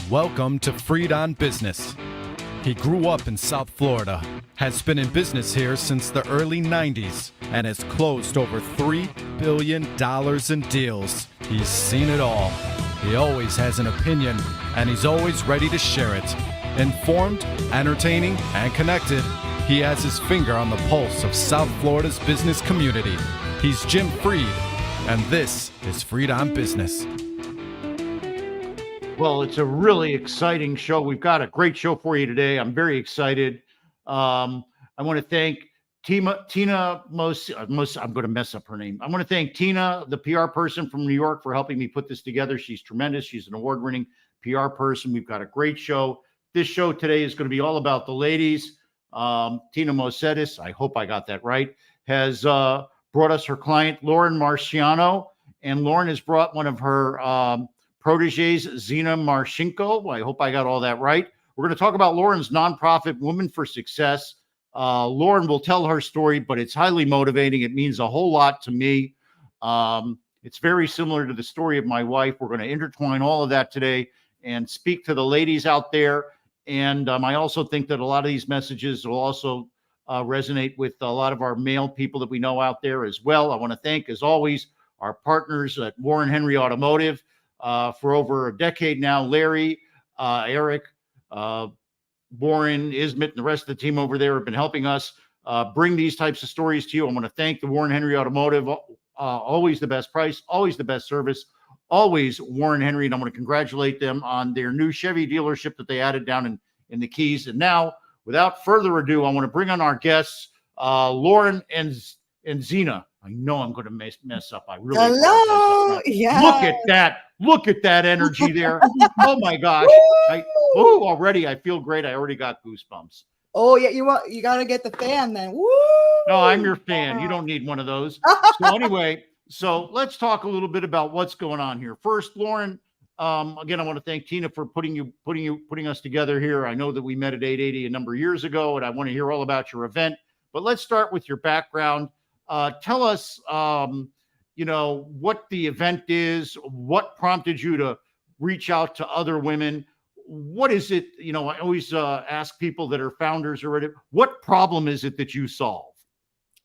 Welcome to Freed on Business. He grew up in South Florida, has been in business here since the early 90s, and has closed over $3 billion in deals. He's seen it all. He always has an opinion, and he's always ready to share it. Informed, entertaining, and connected, he has his finger on the pulse of South Florida's business community. He's Jim Freed, and this is Freed on Business. Well, it's a really exciting show. We've got a great show for you today. I'm very excited. I want to thank Tina I'm going to mess up her name. I want to thank Tina, the PR person from New York, for helping me put this together. She's tremendous. She's an award-winning PR person. We've got a great show. This show today is going to be all about the ladies. Tina Mosetis, I hope I got that right, has brought us her client, Lauren Marciano. And Lauren has brought one of her proteges, Xenia Marcinko. I hope I got all that right. We're going to talk about Lauren's nonprofit, Women for Success. Lauren will tell her story, but it's highly motivating. It means a whole lot to me. It's very similar to the story of my wife. We're going to intertwine all of that today and speak to the ladies out there. And I also think that a lot of these messages will also resonate with a lot of our male people that we know out there as well. I want to thank, as always, our partners at Warren Henry Automotive. For over a decade now, Larry, Eric, Warren, Ismet, and the rest of the team over there have been helping us bring these types of stories to you. I want to thank the Warren Henry Automotive. Always the best price, always the best service, always Warren Henry. And I want to congratulate them on their new Chevy dealership that they added down in the Keys. And now, without further ado, I want to bring on our guests, Lauren and Xenia. I know I'm going to mess up. I really. Hello. Yeah. Look at that. Look at that energy there. Oh my gosh. Already I feel great. I already got goosebumps. Oh yeah, you got to get the fan then. Woo! No, I'm your fan. You don't need one of those. So anyway, let's talk a little bit about what's going on here. First, Lauren, again, I want to thank Tina for putting us together here. I know that we met at 880 a number of years ago, and I want to hear all about your event. But let's start with your background. Tell us, what the event is, what prompted you to reach out to other women. What is it? I always ask people that are founders already, what problem is it that you solve?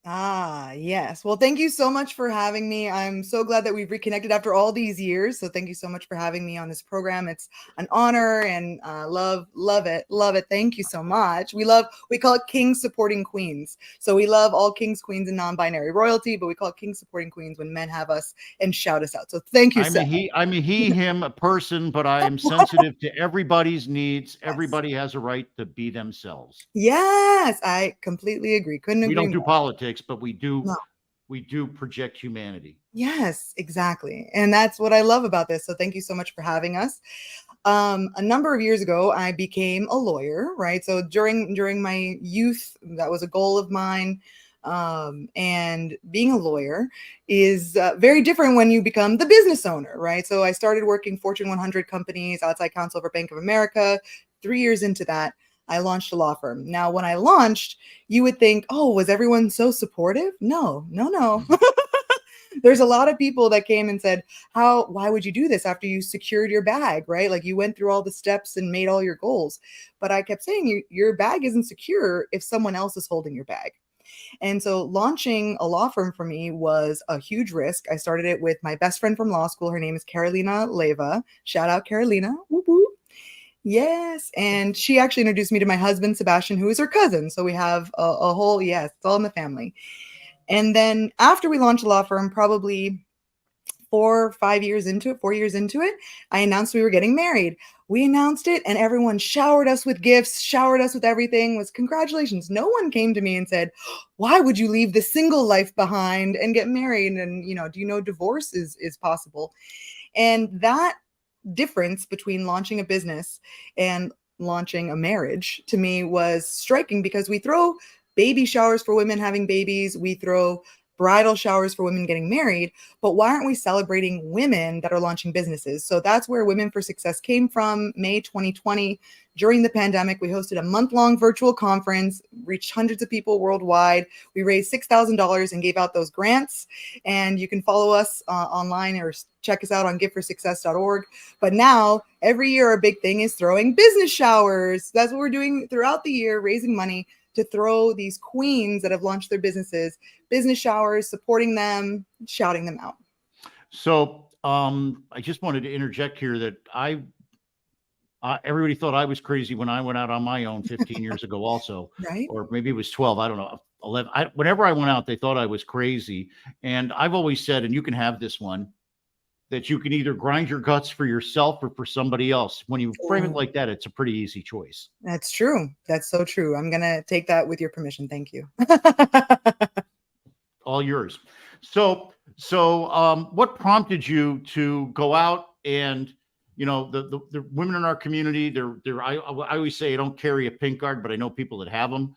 Yes. Well, thank you so much for having me. I'm so glad that we've reconnected after all these years. So thank you so much for having me on this program. It's an honor and love it. Love it. Thank you so much. We call it Kings Supporting Queens. So we love all kings, queens, and non-binary royalty, but we call it Kings Supporting Queens when men have us and shout us out. So thank you. I'm a him, a person, but I am sensitive to everybody's needs. Yes. Everybody has a right to be themselves. Yes, I completely agree. Couldn't agree more. We don't do more. Politics, but we do project humanity. Yes, exactly. And that's what I love about this. So thank you so much for having us. A number of years ago, I became a lawyer, right? So during my youth, that was a goal of mine. And being a lawyer is very different when you become the business owner, right? So I started working Fortune 100 companies, outside counsel for Bank of America. 3 years into that, I launched a law firm. Now, when I launched, you would think, oh, was everyone so supportive? No. There's a lot of people that came and said, why would you do this after you secured your bag, right? Like you went through all the steps and made all your goals. But I kept saying, your bag isn't secure if someone else is holding your bag. And so launching a law firm for me was a huge risk. I started it with my best friend from law school. Her name is Carolina Leyva. Shout out Carolina. Whoop, whoop. Yes. And she actually introduced me to my husband, Sebastian, who is her cousin. So we have a whole, it's all in the family. And then after we launched the law firm, probably 4 years into it, I announced we were getting married. We announced it and everyone showered us with gifts, showered us with everything. Was congratulations. No one came to me and said, why would you leave the single life behind and get married? And, do you know divorce is possible? And that difference between launching a business and launching a marriage to me was striking because we throw baby showers for women having babies. We throw bridal showers for women getting married, but why aren't we celebrating women that are launching businesses? So that's where Women for Success came from. May 2020, during the pandemic, we hosted a month-long virtual conference, reached hundreds of people worldwide. We raised $6,000 and gave out those grants. And you can follow us online or check us out on giveforsuccess.org. But now, every year, our big thing is throwing business showers. That's what we're doing throughout the year, raising money to throw these queens that have launched their businesses, business showers, supporting them, shouting them out. So I just wanted to interject here that everybody thought I was crazy when I went out on my own 15 years ago also, Right? or maybe it was 12. I don't know. 11. Whenever I went out, they thought I was crazy. And I've always said, and you can have this one, that you can either grind your guts for yourself or for somebody else. When you frame it like that, it's a pretty easy choice. That's true. That's so true. I'm going to take that with your permission. Thank you. All yours. So what prompted you to go out and, you know, the women in our community, I always say I don't carry a pink card, but I know people that have them.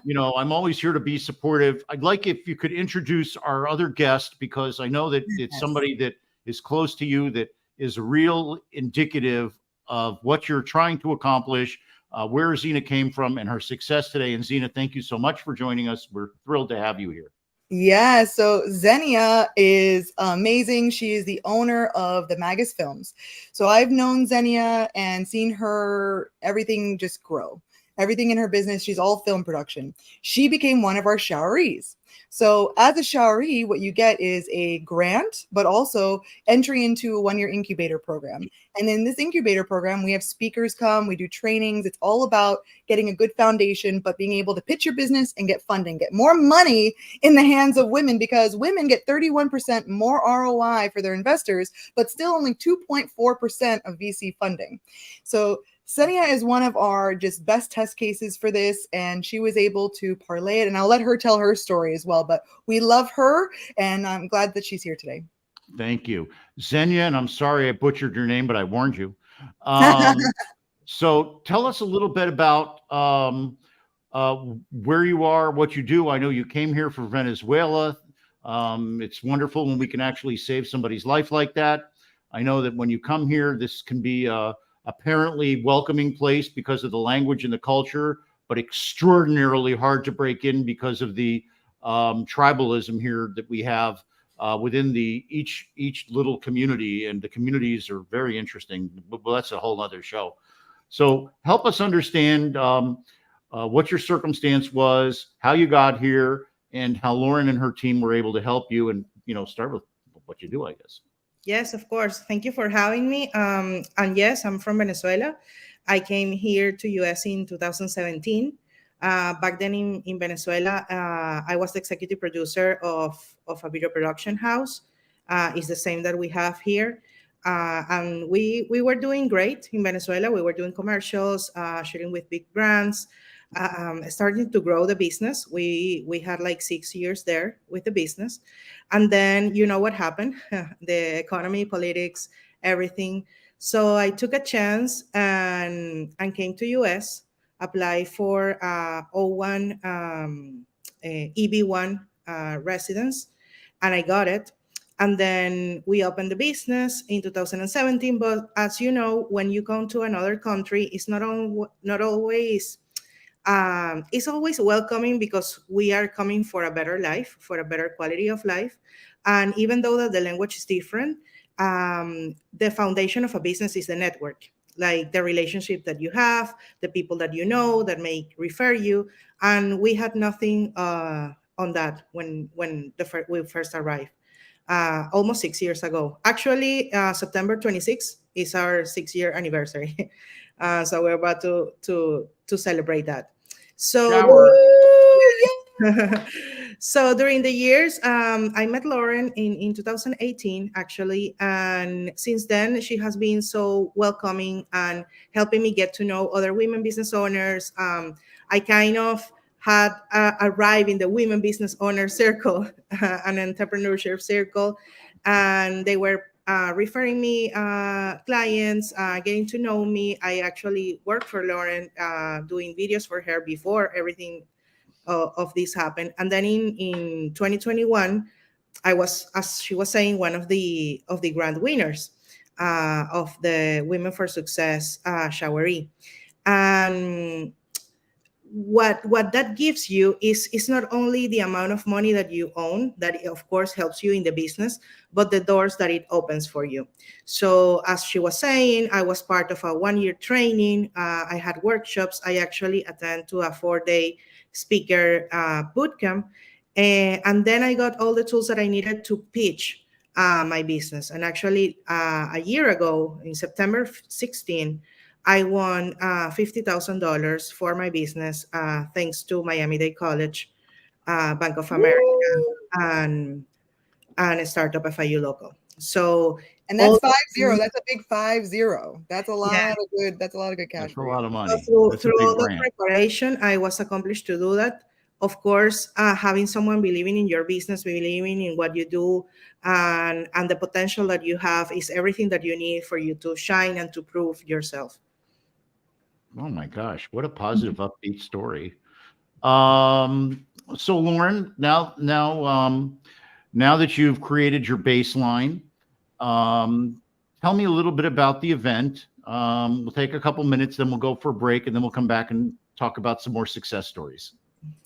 You know, I'm always here to be supportive. I'd like if you could introduce our other guest, because I know that it's somebody that is close to you, that is real indicative of what you're trying to accomplish, where Xenia came from and her success today. And Xenia, thank you so much for joining us. We're thrilled to have you here. Yeah, so Xenia is amazing. She is the owner of the Magus Films. So I've known Xenia and seen her everything just grow. Everything in her business, she's all film production. She became one of our showerees. So as a showeree, what you get is a grant, but also entry into a one-year incubator program. And in this incubator program, we have speakers come, we do trainings. It's all about getting a good foundation, but being able to pitch your business and get funding, get more money in the hands of women, because women get 31% more ROI for their investors, but still only 2.4% of VC funding. So Xenia is one of our just best test cases for this, and she was able to parlay it, and I'll let her tell her story as well, but we love her, and I'm glad that she's here today. Thank you, Xenia, and I'm sorry I butchered your name, but I warned you. So tell us a little bit about where you are, what you do. I know you came here for Venezuela. It's wonderful when we can actually save somebody's life like that. I know that when you come here, this can be apparently welcoming place because of the language and the culture, but extraordinarily hard to break in because of the tribalism here that we have within each little community, and the communities are very interesting. Well, that's a whole other show. So help us understand what your circumstance was, how you got here, and how Lauren and her team were able to help you, and, you know, start with what you do, I guess. Yes, of course. Thank you for having me. And yes, I'm from Venezuela. I came here to US in 2017. Back then in Venezuela, I was the executive producer of a video production house. It's the same that we have here. And we were doing great in Venezuela. We were doing commercials, shooting with big brands, starting to grow the business. We had like 6 years there with the business. And then, you know what happened? The economy, politics, everything. So I took a chance and came to US, applied for O1 EB1 residence, and I got it. And then we opened the business in 2017. But as you know, when you come to another country, it's not always, it's always welcoming, because we are coming for a better life, for a better quality of life. And even though that the language is different, the foundation of a business is the network, like the relationship that you have, the people that you know that may refer you. And we had nothing on that when we first arrived. Almost 6 years ago. Actually, September 26th is our 6-year anniversary. So we're about to celebrate that. So, so during the years, I met Lauren in 2018, actually. And since then, she has been so welcoming and helping me get to know other women business owners. I kind of had arrived in the women business owner circle, an entrepreneurship circle, and they were referring me clients, getting to know me. I actually worked for Lauren, doing videos for her before everything of this happen. And then in 2021, I was, as she was saying, one of the grand winners of the Women for Success Showeree. And what that gives you is not only the amount of money that you own, that of course helps you in the business, but the doors that it opens for you. So as she was saying, I was part of a 1-year training. I had workshops. I actually attend to a 4-day speaker boot camp. And then I got all the tools that I needed to pitch my business. And actually a year ago, in September 16, I won $50,000 for my business, thanks to Miami-Dade College, Bank of America, and a startup FIU local. So, and that's 5-0. That's a big 5-0. That's a lot of good. That's a lot of good cash. That's a lot of money. So through all the preparation, I was accomplished to do that. Of course, having someone believing in your business, believing in what you do, and the potential that you have is everything that you need for you to shine and to prove yourself. Oh my gosh, what a positive, upbeat story. So Lauren, now that you've created your baseline, tell me a little bit about the event. We'll take a couple minutes, then we'll go for a break, and then we'll come back and talk about some more success stories.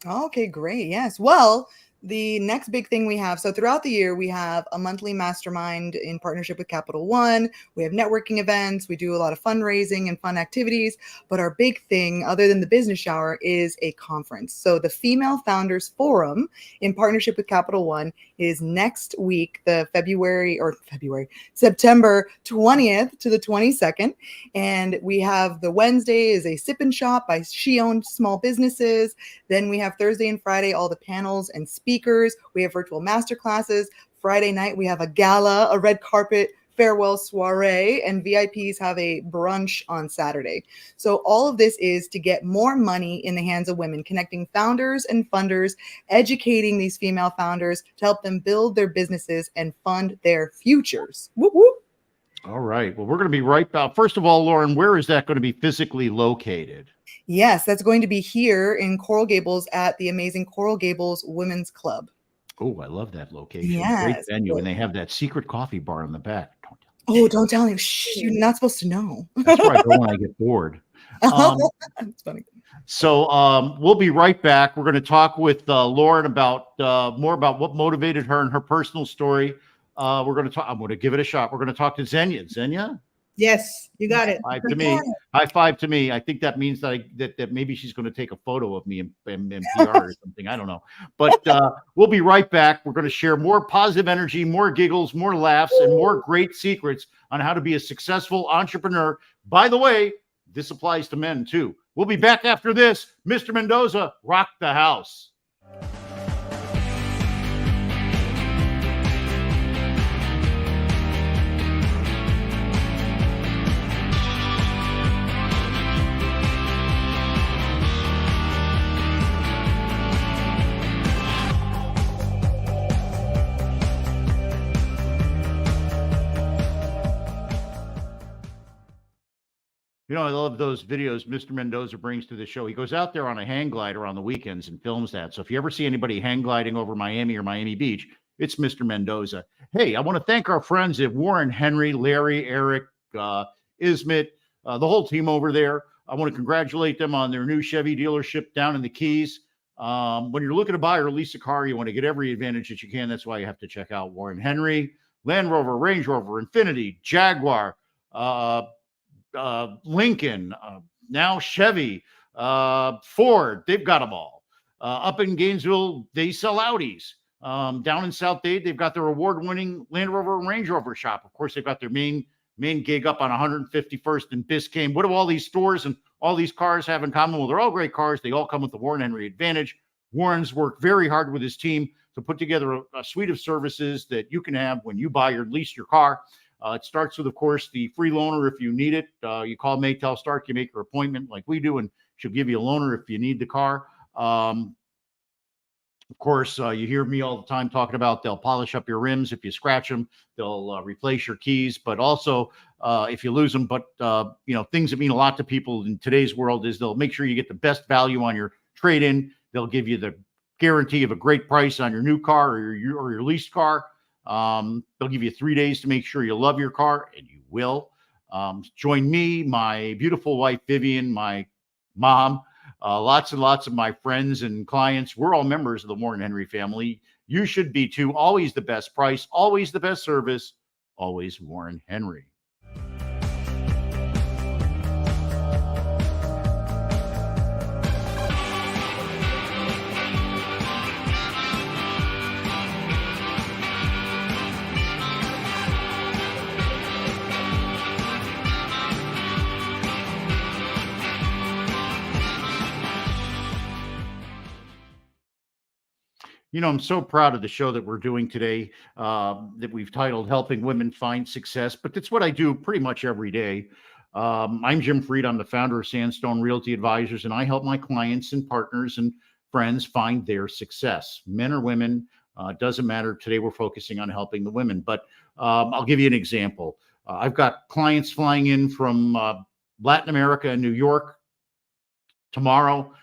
Okay, great. Yes. Well, the next big thing we have, so throughout the year, we have a monthly mastermind in partnership with Capital One. We have networking events. We do a lot of fundraising and fun activities. But our big thing, other than the business shower, is a conference. So the Female Founders Forum in partnership with Capital One is next week, September 20th to the 22nd. And we have the Wednesday is a sip and shop by she-owned small businesses. Then we have Thursday and Friday, all the panels and speakers. We have virtual masterclasses. Friday night, we have a gala, a red carpet farewell soiree, and VIPs have a brunch on Saturday. So all of this is to get more money in the hands of women, connecting founders and funders, educating these female founders to help them build their businesses and fund their futures. Whoop, whoop. All right. Well, we're going to be right back. First of all, Lauren, where is that going to be physically located? Yes, that's going to be here in Coral Gables at the amazing Coral Gables Women's Club. Oh, I love that location. Yes, great venue. And they have that secret coffee bar in the back. Don't tell him. Shh, you're not supposed to know. That's where I go when I get bored. That's funny. So we'll be right back. We're going to talk with Lauren about more about what motivated her and her personal story. We're going to talk. I'm going to give it a shot. We're going to talk to Xenia. Xenia? Yes, you got it. High five to me. High five to me. I think that means that that maybe she's going to take a photo of me in PR or something. I don't know. But we'll be right back. We're going to share more positive energy, more giggles, more laughs, and more great secrets on how to be a successful entrepreneur. By the way, this applies to men too. We'll be back after this. Mr. Mendoza, rock the house. You know, I love those videos Mr. Mendoza brings to the show. He goes out there on a hang glider on the weekends and films that. So if you ever see anybody hang gliding over Miami or Miami Beach, it's Mr. Mendoza. Hey, I want to thank our friends at Warren Henry, Larry, Eric, Ismet, the whole team over there. I want to congratulate them on their new Chevy dealership down in the Keys. When you're looking to buy or lease a car, you want to get every advantage that you can. That's why you have to check out Warren Henry, Land Rover, Range Rover, Infiniti, Jaguar, Lincoln, now Chevy, Ford. They've got them all. Up in Gainesville, they sell Audis. Down in South Dade, they've got their award-winning Land Rover and Range Rover shop. Of course, they've got their main gig up on 151st and Biscayne. What do all these stores and all these cars have in common? Well, they're all great cars. They all come with the Warren Henry advantage. Warren's worked very hard with his team to put together a suite of services that you can have when you buy or lease your car. It starts with, of course, the free loaner if you need it. You call Maytel Stark, you make your appointment like we do, and she'll give you a loaner if you need the car. Of course, you hear me all the time talking about they'll polish up your rims. If you scratch them, they'll replace your keys. But also, if you lose them, but things that mean a lot to people in today's world is they'll make sure you get the best value on your trade-in. They'll give you the guarantee of a great price on your new car or your leased car. They'll give you 3 days to make sure you love your car, and you will. Join me, my beautiful wife, Vivian, my mom, lots and lots of my friends and clients. We're all members of the Warren Henry family. You should be too. Always the best price, always the best service, always Warren Henry. You know, I'm so proud of the show that we're doing today, that we've titled Helping Women Find Success, but that's what I do pretty much every day. I'm Jim Fried. I'm the founder of Sandstone Realty Advisors, and I help my clients and partners and friends find their success. Men or women, doesn't matter. Today, we're focusing on helping the women, but I'll give you an example. I've got clients flying in from Latin America and New York tomorrow.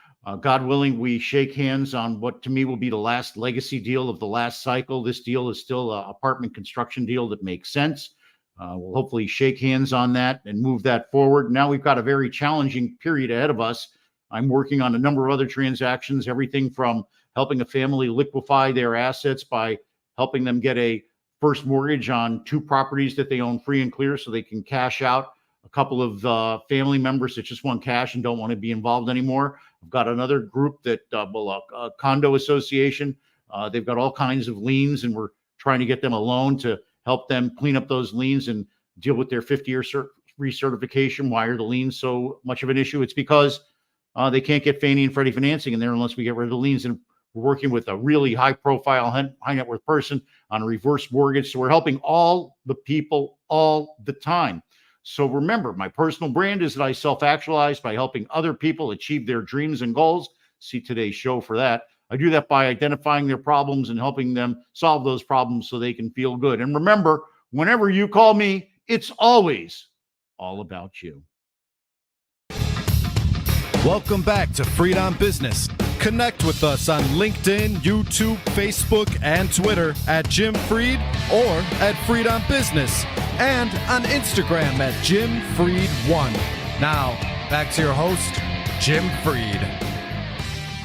God willing, we shake hands on what to me will be the last legacy deal of the last cycle. This deal is still an apartment construction deal that makes sense. We'll hopefully shake hands on that and move that forward. Now we've got a very challenging period ahead of us. I'm working on a number of other transactions, everything from helping a family liquefy their assets by helping them get a first mortgage on 2 properties that they own free and clear so they can cash out. A couple of family members that just want cash and don't want to be involved anymore. I've got another group that, a condo association. They've got all kinds of liens, and we're trying to get them a loan to help them clean up those liens and deal with their 50-year recertification. Why are the liens so much of an issue? It's because they can't get Fannie and Freddie financing in there unless we get rid of the liens. And we're working with a really high-profile, high net worth person on a reverse mortgage. So we're helping all the people all the time. So remember, my personal brand is that I self-actualize by helping other people achieve their dreams and goals. See today's show for that. I do that by identifying their problems and helping them solve those problems so they can feel good. And remember, whenever you call me, it's always all about you. Welcome back to Fried on Business. Connect with us on LinkedIn, YouTube, Facebook, and Twitter at Jim Fried or at Fried on Business, and on Instagram at Jim Fried1. Now, back to your host, Jim Fried.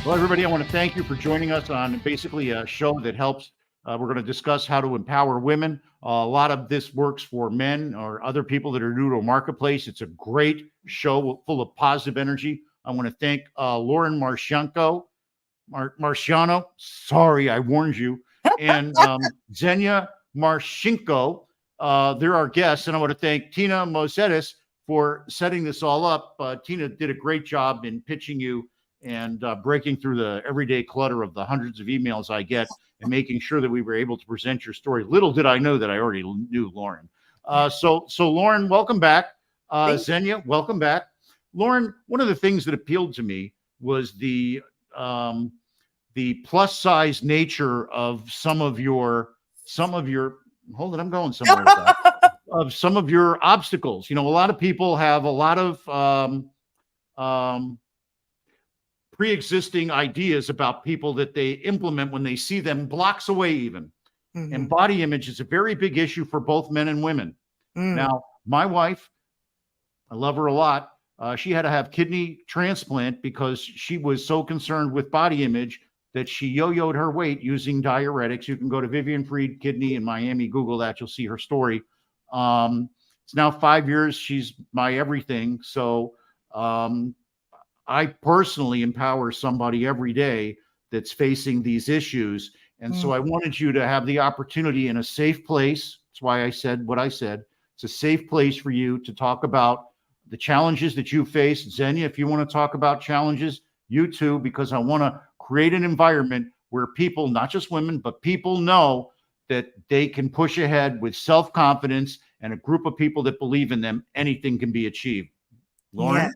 Well, everybody, I want to thank you for joining us on basically a show that helps. We're going to discuss how to empower women. A lot of this works for men or other people that are new to a marketplace. It's a great show full of positive energy. I want to thank Lauren Marciano. Sorry, I warned you. And Xenia Marcinko. They're our guests. And I want to thank Tina Mosetis for setting this all up. Tina did a great job in pitching you and breaking through the everyday clutter of the hundreds of emails I get and making sure that we were able to present your story. Little did I know that I already knew Lauren. So Lauren, welcome back. Xenia, welcome back. Lauren, one of the things that appealed to me was the plus size nature of some of your hold it, I'm going somewhere with that, of some of your obstacles. You know, a lot of people have a lot of pre-existing ideas about people that they implement when they see them blocks away even. Mm-hmm. And body image is a very big issue for both men and women. Mm. Now, my wife, I love her a lot. She had to have kidney transplant because she was so concerned with body image that she yo-yoed her weight using diuretics. You can go to Vivian Fried Kidney in Miami, Google that, you'll see her story. It's now 5 years. She's my everything. So I personally empower somebody every day that's facing these issues. And so I wanted you to have the opportunity in a safe place. That's why I said what I said. It's a safe place for you to talk about the challenges that you face. Xenia, if you want to talk about challenges, you too, because I want to create an environment where people, not just women, but people know that they can push ahead with self-confidence and a group of people that believe in them. Anything can be achieved. Lauren? Yeah.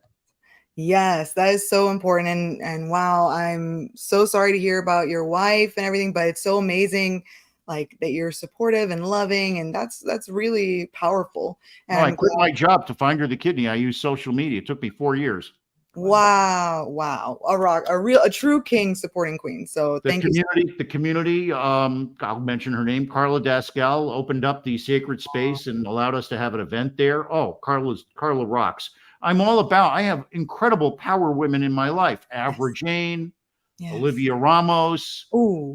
Yes, that is so important. And wow, I'm so sorry to hear about your wife and everything, but it's so amazing, like, that you're supportive and loving, and that's really powerful. And I quit my job to find her the kidney. I use social media. It took me 4 years. Wow. A rock, a true king supporting queen. So The thank you so much. community, I'll mention her name, Carla Dascal, opened up the sacred space and allowed us to have an event there. Oh, Carla rocks. I have incredible power women in my life. Avra Yes. Jane, Yes. Olivia Ramos. Ooh.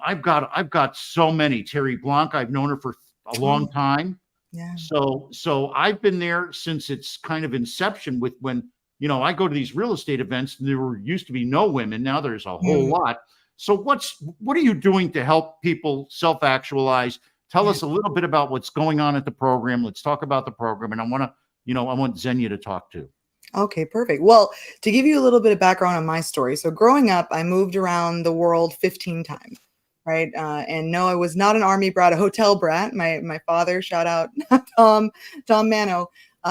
I've got so many. Terry Blanc, I've known her for a long Oh, time. yeah. So I've been there since its kind of inception with when, I go to these real estate events and there used to be no women. Now there's a whole Mm, lot. So what are you doing to help people self-actualize? Tell yeah. us a little bit about what's going on at the program. Let's talk about the program. And I want Xenia to talk to. Okay, perfect. Well, to give you a little bit of background on my story. So growing up, I moved around the world 15 times, right? And no, I was not an army brat, a hotel brat. My father, shout out Tom Mano,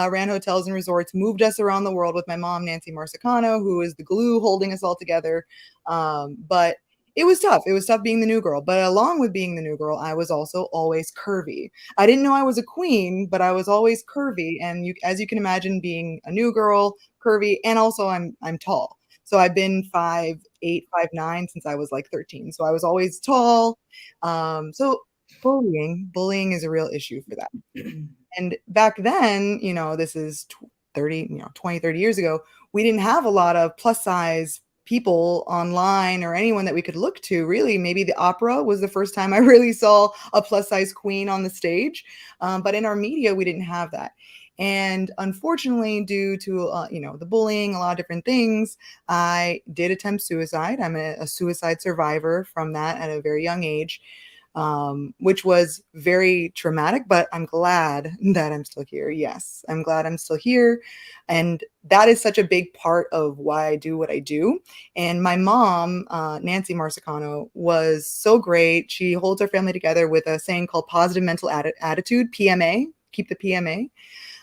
ran hotels and resorts, moved us around the world with my mom, Nancy Marsicano, who is the glue holding us all together. But it was tough. It was tough being the new girl. But along with being the new girl, I was also always curvy. I didn't know I was a queen, but I was always curvy. And as you can imagine, being a new girl, curvy, and also I'm tall. So I've been 5'8", 5'9" since I was like 13. So I was always tall. So bullying is a real issue for that. And back then, this is 30, 20, 30 years ago, we didn't have a lot of plus size people online or anyone that we could look to. Really, maybe the opera was the first time I really saw a plus size queen on the stage. But in our media, we didn't have that. And unfortunately, due to the bullying, a lot of different things, I did attempt suicide. I'm a suicide survivor from that at a very young age, which was very traumatic, but I'm glad that I'm still here. Yes, I'm glad I'm still here. And that is such a big part of why I do what I do. And my mom, Nancy Marcicano, was so great. She holds our family together with a saying called positive mental attitude, PMA, keep the PMA.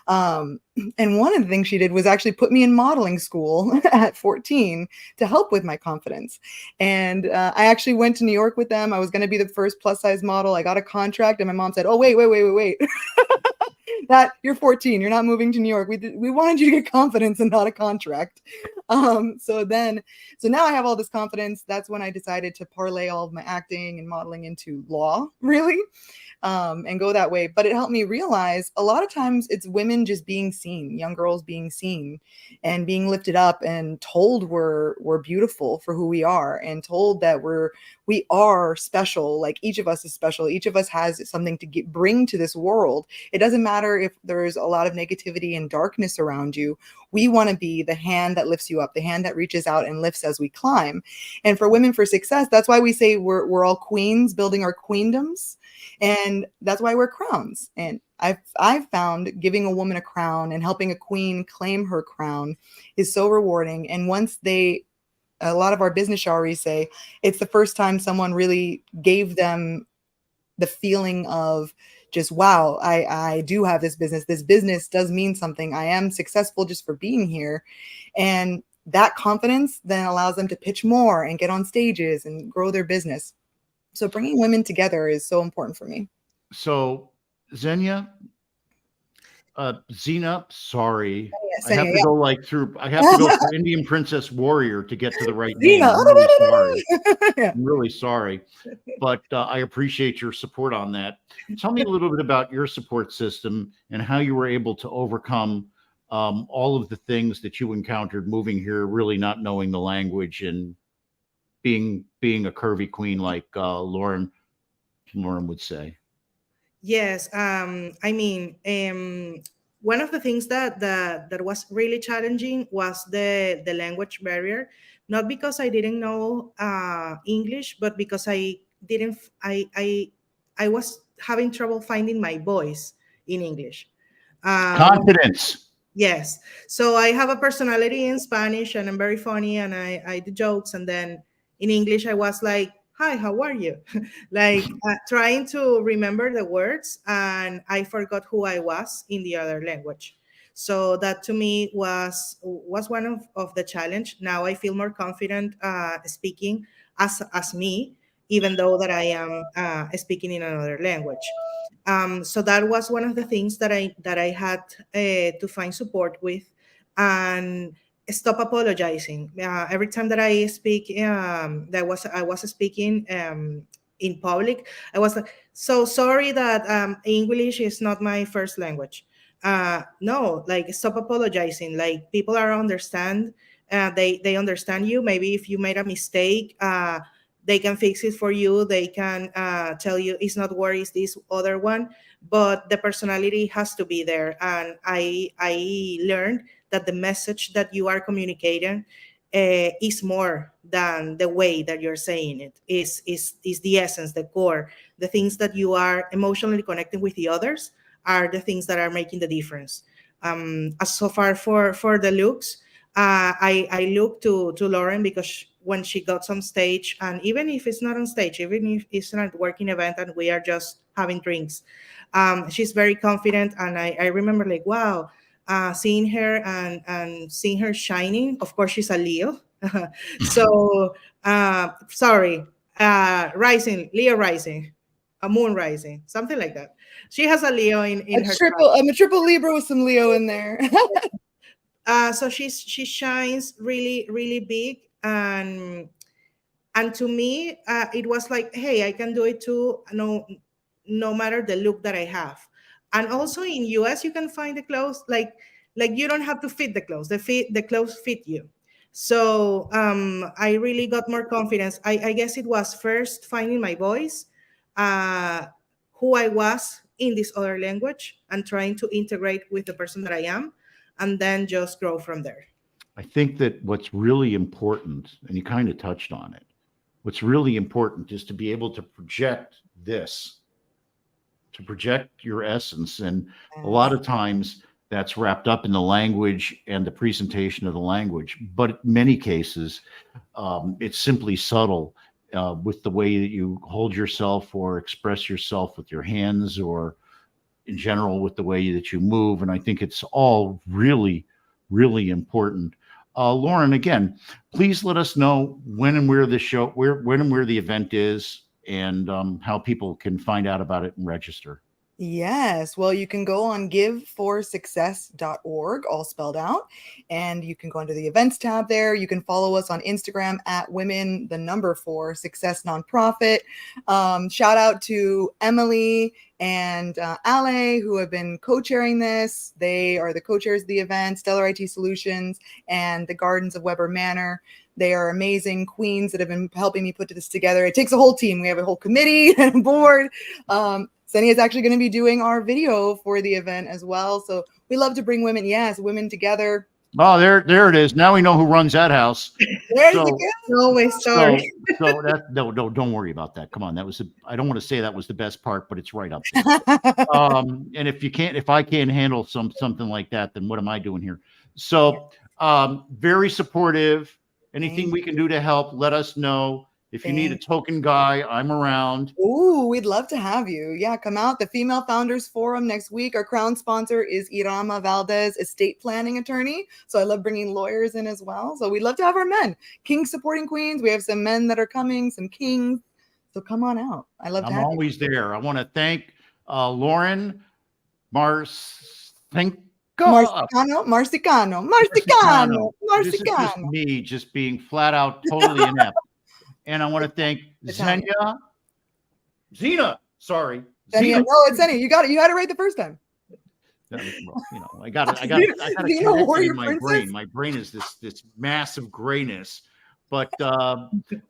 Um, and one of the things she did was actually put me in modeling school at 14 to help with my confidence. And I actually went to New York with them. I was going to be the first plus size model. I got a contract, and my mom said, "Oh, wait. That you're 14, you're not moving to New York. We wanted you to get confidence and not a contract." So now I have all this confidence. That's when I decided to parlay all of my acting and modeling into law, really, and go that way. But it helped me realize a lot of times it's women just being seen, young girls being seen and being lifted up and told we're beautiful for who we are, and told that we are special. Like each of us is special. Each of us has something to bring to this world. It doesn't matter if there's a lot of negativity and darkness around you. We want to be the hand that lifts you up, the hand that reaches out and lifts as we climb. And for Women for Success, that's why we say we're all queens building our queendoms. And that's why we're crowns. And I've found giving a woman a crown and helping a queen claim her crown is so rewarding. And a lot of our business showries say it's the first time someone really gave them the feeling of just, wow, I do have this business. This business does mean something. I am successful just for being here. And that confidence then allows them to pitch more and get on stages and grow their business. So bringing women together is so important for me. So Xenia, Xena, sorry. Yes, I have to yeah. go I have to go through Indian Princess Warrior to get to the right name. Zena. I'm really sorry. Yeah. I'm really sorry, but I appreciate your support on that. Tell me a little bit about your support system and how you were able to overcome all of the things that you encountered moving here, really not knowing the language and being a curvy queen like Lauren would say. Yes, I mean, one of the things that was really challenging was the language barrier. Not because I didn't know English, but because I didn't. I was having trouble finding my voice in English. Um, Confidence. Yes. So I have a personality in Spanish and I'm very funny and I do jokes. And then in English, I was like, "Hi, how are you?" Like trying to remember the words, and I forgot who I was in the other language. So that to me was one of the challenge. Now I feel more confident speaking as me, even though that I am speaking in another language. So that was one of the things that I had to find support with, and stop apologizing. Every time that I speak, I was speaking in public, I was like, so sorry that English is not my first language. No, like stop apologizing. Like people are understand. They understand you. Maybe if you made a mistake, they can fix it for you. They can tell you it's not worries this other one, but the personality has to be there. And I learned that the message that you are communicating is more than the way that you're saying it. Is the essence, the core, the things that you are emotionally connecting with the others are the things that are making the difference. As so far for the looks, I look to Lauren because when she got on stage, and even if it's not on stage, even if it's not a working event and we are just having drinks, she's very confident. And I remember like, wow, seeing her and seeing her shining. Of course, she's a Leo. So, sorry, Leo rising, a moon rising, something like that. She has a Leo in her chart. I'm a triple Libra with some Leo in there. So she shines really, really big. And to me, it was like, hey, I can do it too. No matter the look that I have. And also in US, you can find the clothes like you don't have to fit the clothes. The clothes fit you. So I really got more confidence. I guess it was first finding my voice, who I was in this other language, and trying to integrate with the person that I am, and then just grow from there. I think that what's really important, and you kind of touched on it, what's really important is to be able to project this, to project your essence. And a lot of times that's wrapped up in the language and the presentation of the language. But in many cases, it's simply subtle with the way that you hold yourself or express yourself with your hands, or in general with the way that you move. And I think it's all really, really important. Lauren, again, please let us know when and where the show, when and where the event is, and how people can find out about it and register. Yes. Well, you can go on giveforsuccess.org, all spelled out, and you can go into the events tab there. You can follow us on Instagram at women4success nonprofit. Shout out to Emily and Ale, who have been co-chairing this. They are the co-chairs of the event, Stellar IT Solutions and the Gardens of Weber Manor. They are amazing queens that have been helping me put this together. It takes a whole team. We have a whole committee and a board. Xenia is actually going to be doing our video for the event as well. So we love to bring women together. Oh, there it is. Now we know who runs that house. There's So- the gift. Always sorry. So that no, don't worry about that. Come on, I don't want to say that was the best part, but it's right up there. And if I can't handle something like that, then what am I doing here? So very supportive. Anything we can do to help, let us know. If you need a token guy, I'm around. Ooh, we'd love to have you. Yeah, come out. The Female Founders Forum next week. Our crown sponsor is Irama Valdez, estate planning attorney. So I love bringing lawyers in as well. So we'd love to have our men. Kings supporting queens. We have some men that are coming, some kings. So come on out. I love to have you. I'm always there. I want to thank Lauren Marcinko. Marsicano. This is just me just being flat out totally inept. And I want to thank Xenia. Sorry. Xenia. No, it's Xenia. You got it. You had it right the first time. Well, I got to connect it in my brain. My brain is this massive grayness. But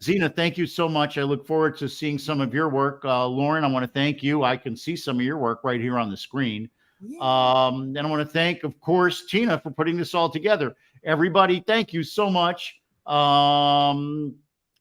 Xenia, thank you so much. I look forward to seeing some of your work. Lauren, I want to thank you. I can see some of your work right here on the screen. Yeah. And I want to thank, of course, Tina for putting this all together. Everybody, thank you so much.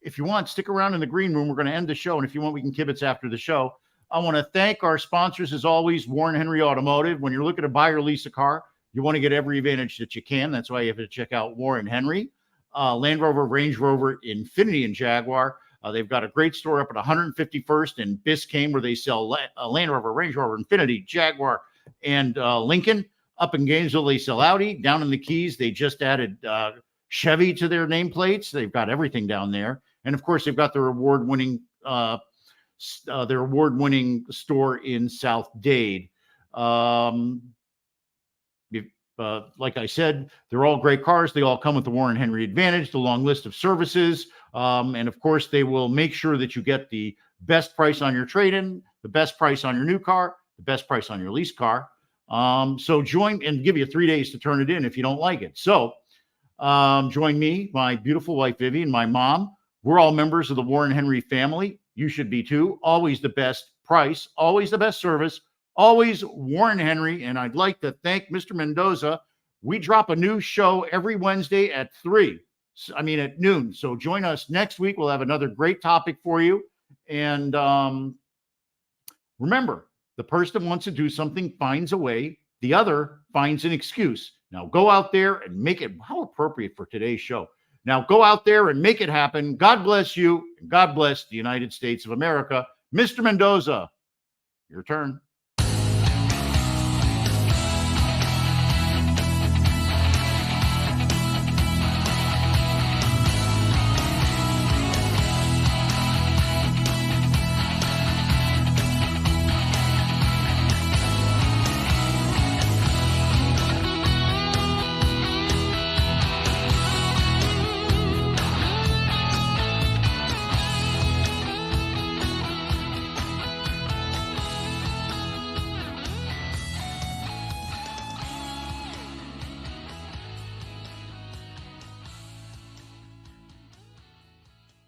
If you want, stick around in the green room. We're going to end the show. And if you want, we can kibitz after the show. I want to thank our sponsors, as always, Warren Henry Automotive. When you're looking to buy or lease a car, you want to get every advantage that you can. That's why you have to check out Warren Henry. Land Rover, Range Rover, Infiniti, and Jaguar. They've got a great store up at 151st in Biscayne, where they sell Land Rover, Range Rover, Infiniti, Jaguar, and Lincoln. Up in Gainesville, they sell Audi. Down in the Keys, they just added Chevy to their nameplates. They've got everything down there. And of course, they've got their award-winning store in South Dade. like I said, they're all great cars. They all come with the Warren Henry Advantage, the long list of services. And of course, they will make sure that you get the best price on your trade-in, the best price on your new car, the best price on your lease car. So join and give you 3 days to turn it in if you don't like it. So join me, my beautiful wife, Vivian, my mom. We're all members of the Warren Henry family. You should be too. Always the best price, always the best service, always Warren Henry. And I'd like to thank Mr. Mendoza. We drop a new show every Wednesday at at noon. So join us next week. We'll have another great topic for you. And remember, the person that wants to do something finds a way. The other finds an excuse. Now go out there and make it. How appropriate for today's show. Now go out there and make it happen. God bless you. And God bless the United States of America. Mr. Mendoza, your turn.